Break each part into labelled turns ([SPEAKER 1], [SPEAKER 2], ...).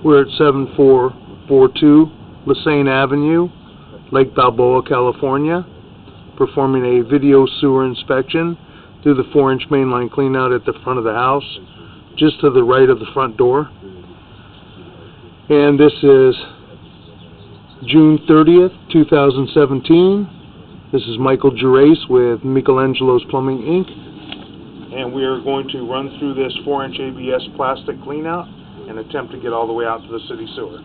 [SPEAKER 1] We're at 7442 Lasaine Avenue, Lake Balboa, California, performing a video sewer inspection through the 4-inch mainline cleanout at the front of the house, just to the right of the front door. And this is June 30th, 2017. This is Michael Gerace with Michelangelo's Plumbing, Inc. And we are going to run through this 4-inch ABS plastic cleanout and attempt to get all the way out to the city sewer.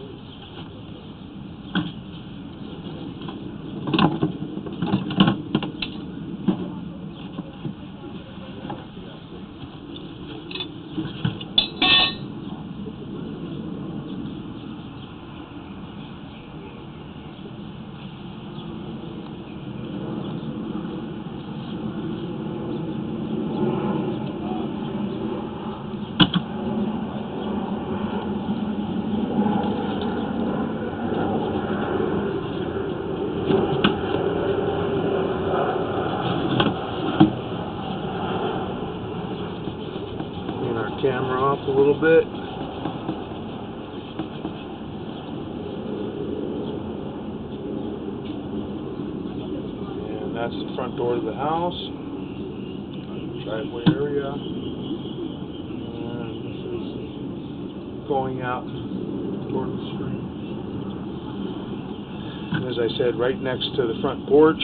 [SPEAKER 1] Camera off a little bit. And that's the front door to the house. Driveway area. And this is going out toward the street. And as I said, right next to the front porch,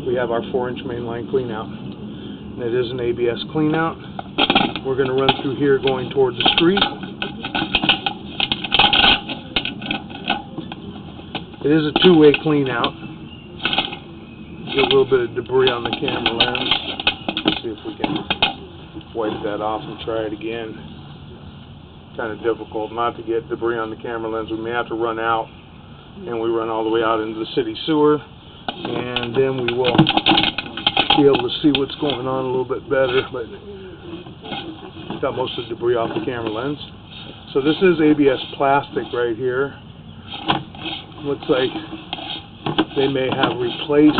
[SPEAKER 1] we have our 4-inch mainline cleanout. And it is an ABS cleanout. We're going to run through here going toward the street. It is a two-way clean out. Get a little bit of debris on the camera lens. Let's see if we can wipe that off and try it again. Kind of difficult not to get debris on the camera lens. We may have to run out, and we run all the way out into the city sewer, and then we will be able to see what's going on a little bit better. But got most of the debris off the camera lens. So this is ABS plastic right here. Looks like they may have replaced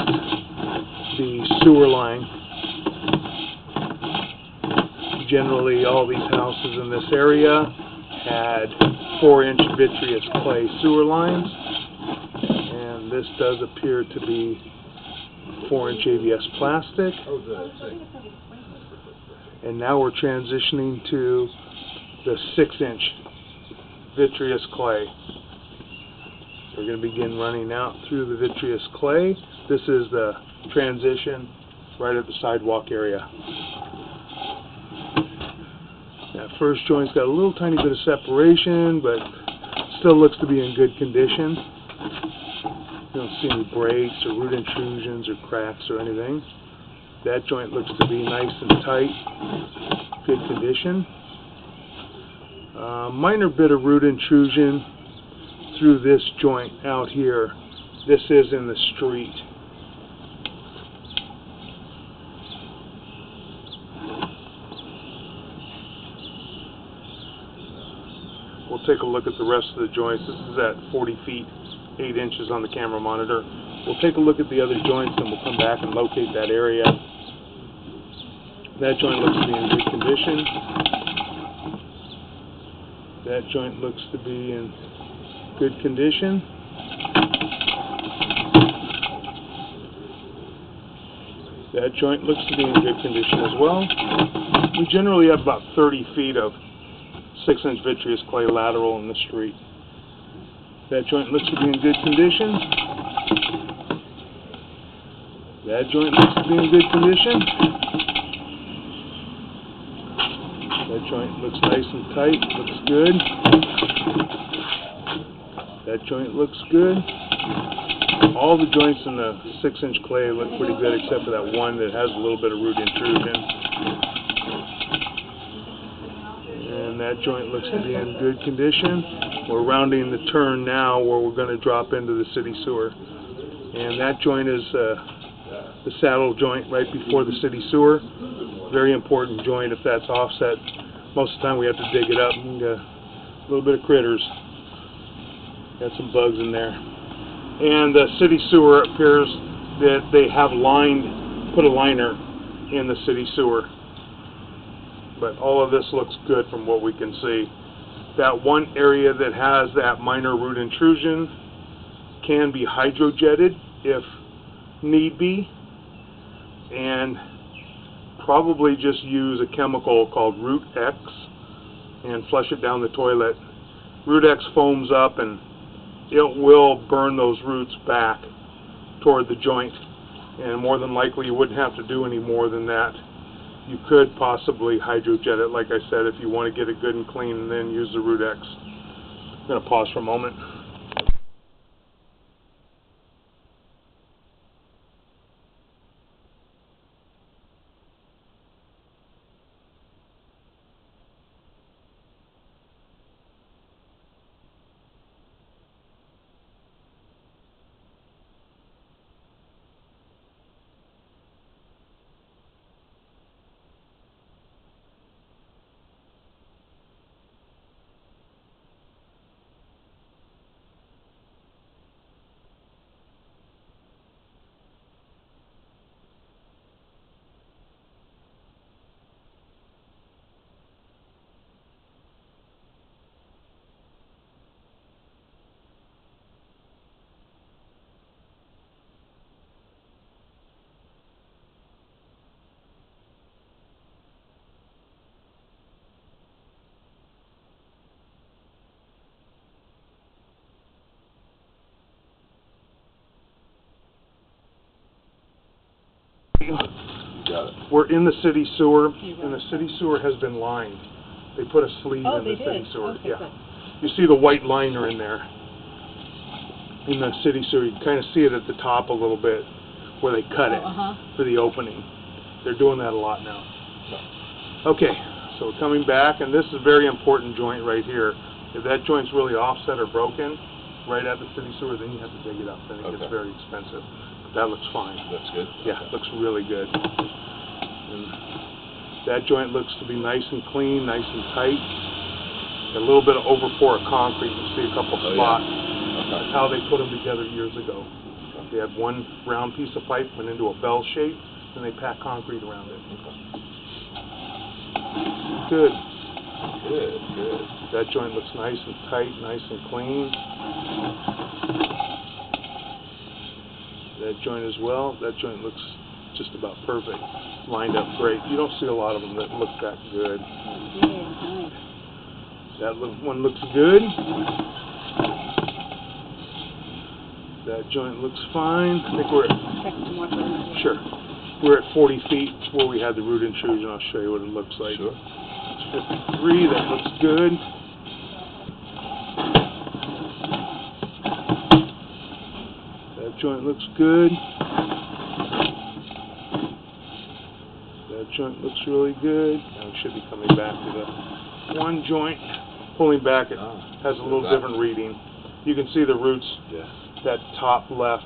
[SPEAKER 1] the sewer line. Generally, all these houses in this area had 4-inch vitreous clay sewer lines, and this does appear to be 4-inch ABS plastic. And now we're transitioning to the 6-inch vitreous clay. We're going to begin running out through the vitreous clay. This is the transition right at the sidewalk area. That first joint's got a little tiny bit of separation, but still looks to be in good condition. You don't see any breaks or root intrusions or cracks or anything. That joint looks to be nice and tight, good condition. Minor bit of root intrusion through this joint out here. This is in the street. We'll take a look at the rest of the joints. This is at 40 feet, 8 inches on the camera monitor. We'll take a look at the other joints and we'll come back and locate that area. That joint looks to be in good condition. That joint looks to be in good condition. That joint looks to be in good condition as well. We generally have about 30 feet of 6-inch vitreous clay lateral in the street. That joint looks to be in good condition. That joint looks to be in good condition. That joint looks nice and tight, looks good. That joint looks good. All the joints in the 6-inch clay look pretty good except for that one that has a little bit of root intrusion. And that joint looks to be in good condition. We're rounding the turn now where we're going to drop into the city sewer. And that joint is the saddle joint right before the city sewer. Very important joint. If that's offset, most of the time we have to dig it up and a little bit of critters. Got some bugs in there. And the city sewer appears that they have put a liner in the city sewer. But all of this looks good from what we can see. That one area that has that minor root intrusion can be hydrojetted if need be, and probably just use a chemical called Root X and flush it down the toilet. Root X foams up and it will burn those roots back toward the joint, and more than likely you wouldn't have to do any more than that. You could possibly hydrojet it, like I said, if you want to get it good and clean, and then use the Root X. I'm going to pause for a moment. We're in the city sewer, and the city sewer has been lined. They put a sleeve in the city sewer.
[SPEAKER 2] Okay,
[SPEAKER 1] yeah.
[SPEAKER 2] good.
[SPEAKER 1] You see the white liner in there in the city sewer. You can kind of see it at the top a little bit where they cut it for the opening. They're doing that a lot now. Okay, so we're coming back, and this is a very important joint right here. If that joint's really offset or broken right at the city sewer, then you have to dig it up. Then it gets very expensive. But that looks fine.
[SPEAKER 3] That's good?
[SPEAKER 1] Yeah, it looks really good. And that joint looks to be nice and clean, nice and tight. A little bit of overpour of concrete. You see a couple spots. That's how they put them together years ago. They had one round piece of pipe, went into a bell shape, and they packed concrete around it. Good.
[SPEAKER 3] Good, good.
[SPEAKER 1] That joint looks nice and tight, nice and clean. That joint as well. That joint looks just about perfect. Lined up great. You don't see a lot of them that look that good.
[SPEAKER 2] Yeah, nice.
[SPEAKER 1] That one looks good. That joint looks fine. I think we're at, sure. We're at 40 feet where we had the root intrusion. I'll show you what it looks like.
[SPEAKER 3] Sure.
[SPEAKER 1] It's 53. That looks good. That joint looks good. That joint looks really good. And we should be coming back to the one joint. Pulling back, it has a little different reading. You can see the roots, that top left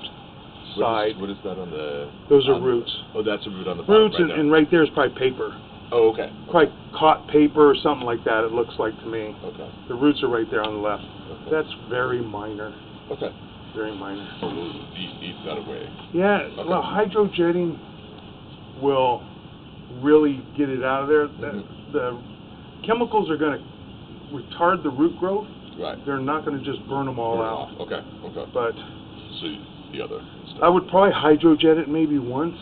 [SPEAKER 1] side.
[SPEAKER 3] What is that on the...
[SPEAKER 1] Those are roots.
[SPEAKER 3] Oh, that's a root on the bottom.
[SPEAKER 1] Roots, and right there is probably paper.
[SPEAKER 3] Oh, okay.
[SPEAKER 1] Probably caught paper or something like that, it looks like to me.
[SPEAKER 3] Okay.
[SPEAKER 1] The roots are right there on the left.
[SPEAKER 3] Okay.
[SPEAKER 1] That's very minor.
[SPEAKER 3] Okay.
[SPEAKER 1] Very minor.
[SPEAKER 3] So we'll eat that away.
[SPEAKER 1] Yeah, well, hydrojetting will really get it out of there. The chemicals are going to retard the root growth.
[SPEAKER 3] Right.
[SPEAKER 1] They're not going to just burn them all out.
[SPEAKER 3] Okay, okay.
[SPEAKER 1] But
[SPEAKER 3] so the other stuff.
[SPEAKER 1] I would probably hydrojet it maybe once,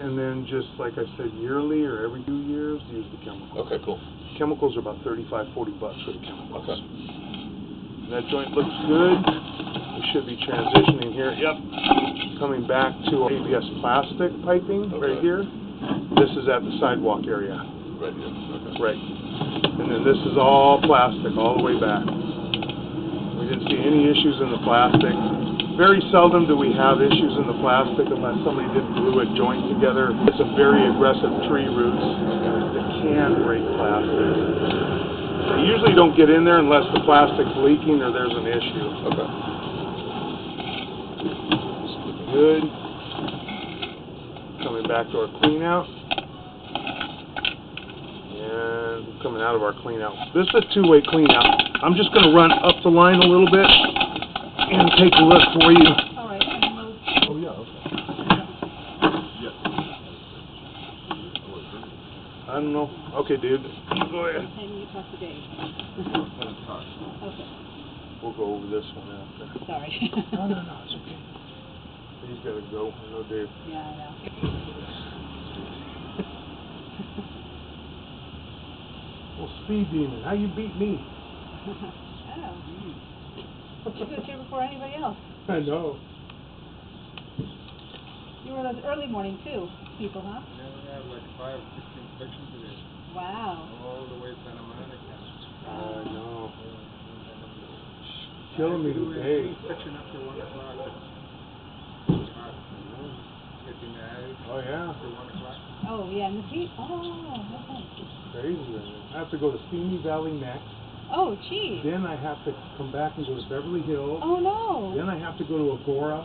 [SPEAKER 1] and then just, like I said, yearly or every 2 years, use the chemicals.
[SPEAKER 3] Okay, cool.
[SPEAKER 1] Chemicals are about $35–40 for the chemicals.
[SPEAKER 3] Okay.
[SPEAKER 1] That joint looks good. We should be transitioning here. Yep. Coming back to ABS plastic piping right here. This is at the sidewalk area.
[SPEAKER 3] Right here. Okay.
[SPEAKER 1] Right. And then this is all plastic all the way back. We didn't see any issues in the plastic. Very seldom do we have issues in the plastic unless somebody didn't glue a joint together. It's some very aggressive tree roots that can break plastic. They usually don't get in there unless the plastic's leaking or there's an issue.
[SPEAKER 3] Okay.
[SPEAKER 1] Good. Coming back to our clean out. And coming out of our clean out. This is a two-way clean out. I'm just going to run up the line a little bit and take a look for you.
[SPEAKER 2] All right.
[SPEAKER 3] Oh, yeah, okay.
[SPEAKER 1] I don't know No? Okay, dude. Go ahead.
[SPEAKER 2] And you talk to Dave. Okay.
[SPEAKER 1] We'll go over this one after.
[SPEAKER 2] Sorry.
[SPEAKER 1] No, it's okay. He's got to go. I know Dave.
[SPEAKER 2] Yeah, I know.
[SPEAKER 1] Well, Speed Demon, how you beat me?
[SPEAKER 2] Oh. You was here before anybody else.
[SPEAKER 1] I know.
[SPEAKER 2] You were those early morning too, people, huh?
[SPEAKER 4] Yeah, we have like 5 or 6 inspections today.
[SPEAKER 2] Wow.
[SPEAKER 4] All the way to Santa Monica.
[SPEAKER 1] I know.
[SPEAKER 4] Yeah.
[SPEAKER 1] Killing me
[SPEAKER 4] We do
[SPEAKER 1] today.
[SPEAKER 4] inspection after 1 o'clock. It's hot. Getting the Ave.
[SPEAKER 1] Oh, yeah.
[SPEAKER 4] After 1 o'clock.
[SPEAKER 2] Oh, yeah, and the heat. Oh, okay.
[SPEAKER 1] Crazy right now. I have to go to Simi Valley next.
[SPEAKER 2] Oh, geez.
[SPEAKER 1] Then I have to come back and go to Beverly Hills.
[SPEAKER 2] Oh, no.
[SPEAKER 1] Then I have to go to Agora.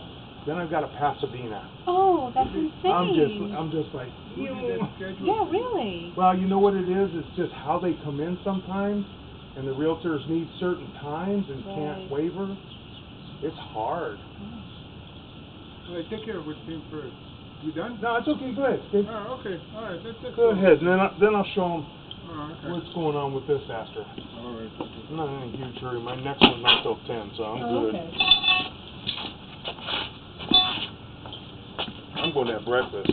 [SPEAKER 1] Then I've got to Pasadena.
[SPEAKER 2] Oh, that's insane.
[SPEAKER 1] I'm just like,
[SPEAKER 4] Who did that schedule?
[SPEAKER 2] Yeah, really.
[SPEAKER 1] well, you know what it is? It's just how they come in sometimes, and the realtors need certain times and can't
[SPEAKER 2] Right.
[SPEAKER 1] waver. It's hard.
[SPEAKER 4] All right, take care of which team first. You done?
[SPEAKER 1] No, it's okay. Go ahead, Steve.
[SPEAKER 4] Oh, okay. All right, let's
[SPEAKER 1] Go ahead, and then I'll show them
[SPEAKER 4] Oh, okay.
[SPEAKER 1] what's going on with this after.
[SPEAKER 4] All right. Okay.
[SPEAKER 1] I'm not in a huge hurry. My next one's not till 10, so I'm
[SPEAKER 2] Oh,
[SPEAKER 1] good.
[SPEAKER 2] okay.
[SPEAKER 1] I'm going to have breakfast.